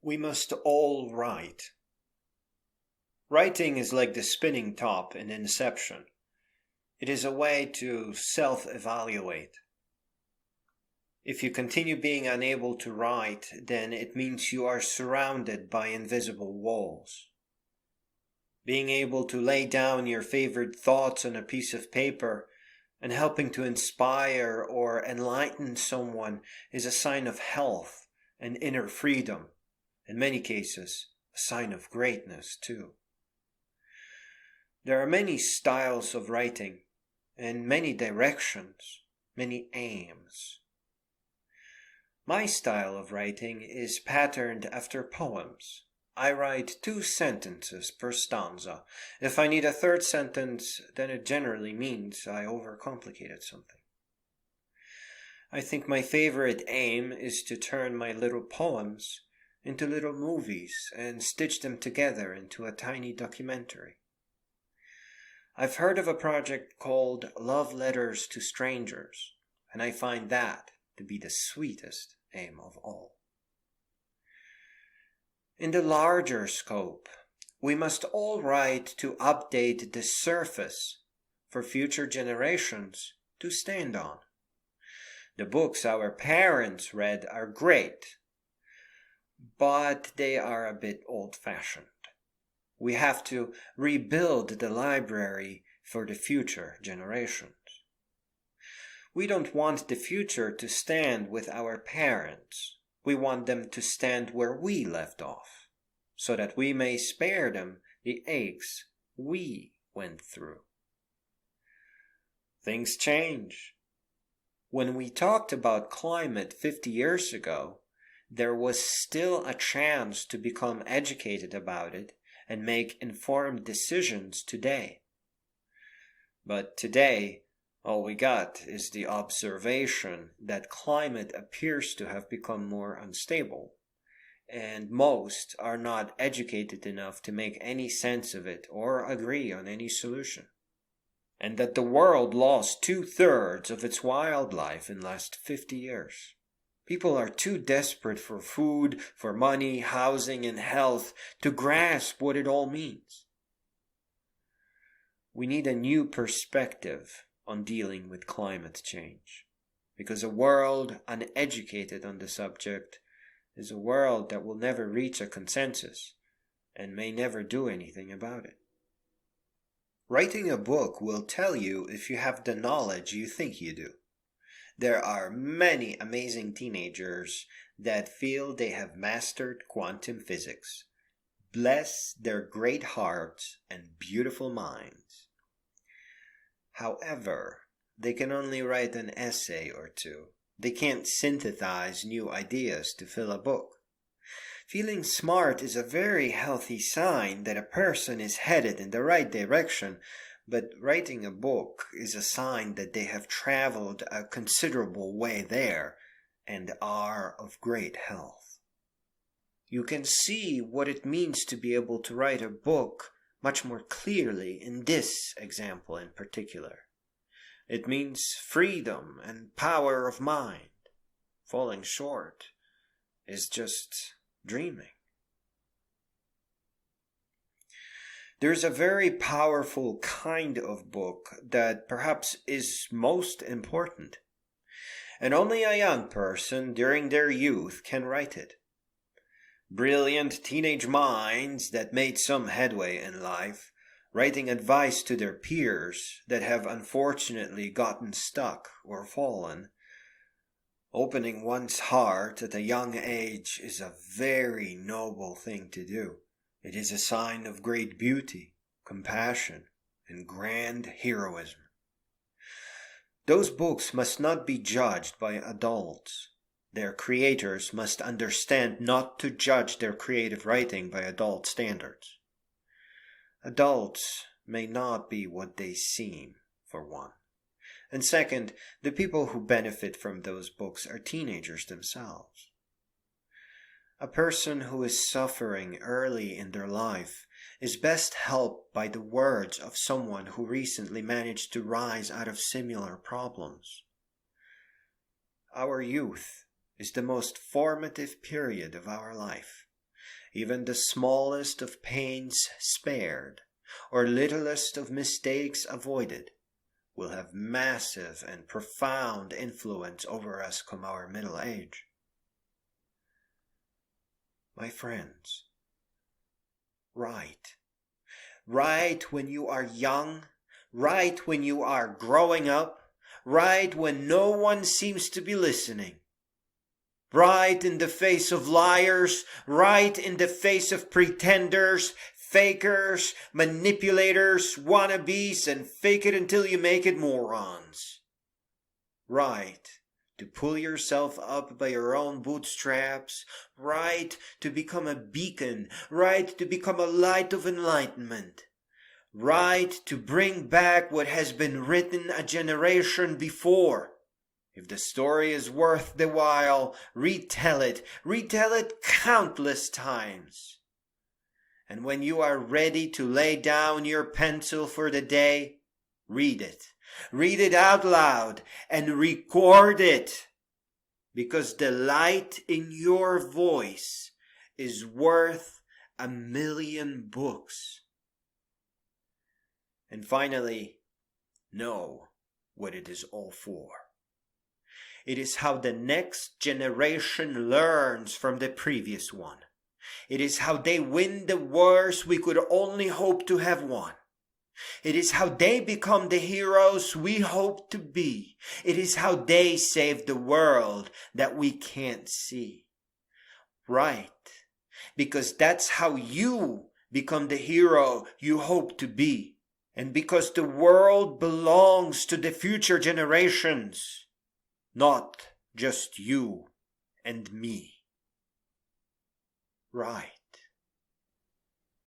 We must all write. Writing is like the spinning top in Inception. It is a way to self-evaluate. If you continue being unable to write, then it means you are surrounded by invisible walls. Being able to lay down your favorite thoughts on a piece of paper and helping to inspire or enlighten someone is a sign of health and inner freedom. In many cases, a sign of greatness too. There are many styles of writing and many directions, many aims. My style of writing is patterned after poems. I write 2 sentences per stanza. If I need a third sentence, then it generally means I overcomplicated something. I think my favorite aim is to turn my little poems into little movies and stitch them together into a tiny documentary. I've heard of a project called Love Letters to Strangers, and I find that to be the sweetest aim of all. In the larger scope, we must all write to update the surface for future generations to stand on. The books our parents read are great, but they are a bit old-fashioned. We have to rebuild the library for the future generations. We don't want the future to stand with our parents. We want them to stand where we left off, so that we may spare them the aches we went through. Things change. When we talked about climate 50 years ago, there was still a chance to become educated about it and make informed decisions today. But today, all we got is the observation that climate appears to have become more unstable, and most are not educated enough to make any sense of it or agree on any solution, and that the world lost 2/3 of its wildlife in the last 50 years. People are too desperate for food, for money, housing, and health to grasp what it all means. We need a new perspective on dealing with climate change, because a world uneducated on the subject is a world that will never reach a consensus and may never do anything about it. Writing a book will tell you if you have the knowledge you think you do. There are many amazing teenagers that feel they have mastered quantum physics. Bless their great hearts and beautiful minds. However, they can only write an essay or 2. They can't synthesize new ideas to fill a book. Feeling smart is a very healthy sign that a person is headed in the right direction, but writing a book is a sign that they have traveled a considerable way there and are of great health. You can see what it means to be able to write a book much more clearly in this example in particular. It means freedom and power of mind. Falling short is just dreaming. There's a very powerful kind of book that perhaps is most important, and only a young person during their youth can write it. Brilliant teenage minds that made some headway in life, writing advice to their peers that have unfortunately gotten stuck or fallen. Opening one's heart at a young age is a very noble thing to do. It is a sign of great beauty, compassion, and grand heroism. Those books must not be judged by adults. Their creators must understand not to judge their creative writing by adult standards. Adults may not be what they seem, for one. And second, the people who benefit from those books are teenagers themselves. A person who is suffering early in their life is best helped by the words of someone who recently managed to rise out of similar problems. Our youth is the most formative period of our life. even the smallest of pains spared, or littlest of mistakes avoided, will have massive and profound influence over us come our middle age. My friends, write. Write when you are young, write when you are growing up, write when no one seems to be listening. Write in the face of liars, write in the face of pretenders, fakers, manipulators, wannabes, and fake it until you make it morons. Write to pull yourself up by your own bootstraps. Write to become a beacon. Write to become a light of enlightenment. Write to bring back what has been written a generation before. If the story is worth the while, retell it countless times. And when you are ready to lay down your pencil for the day, read it. Read it out loud and record it. Because the light in your voice is worth 1,000,000 books. And finally, know what it is all for. It is how the next generation learns from the previous one. It is how they win the wars we could only hope to have won. It is how they become the heroes we hope to be. It is how they save the world that we can't see. Right, because that's how you become the hero you hope to be. And because the world belongs to the future generations, not just you and me. Right.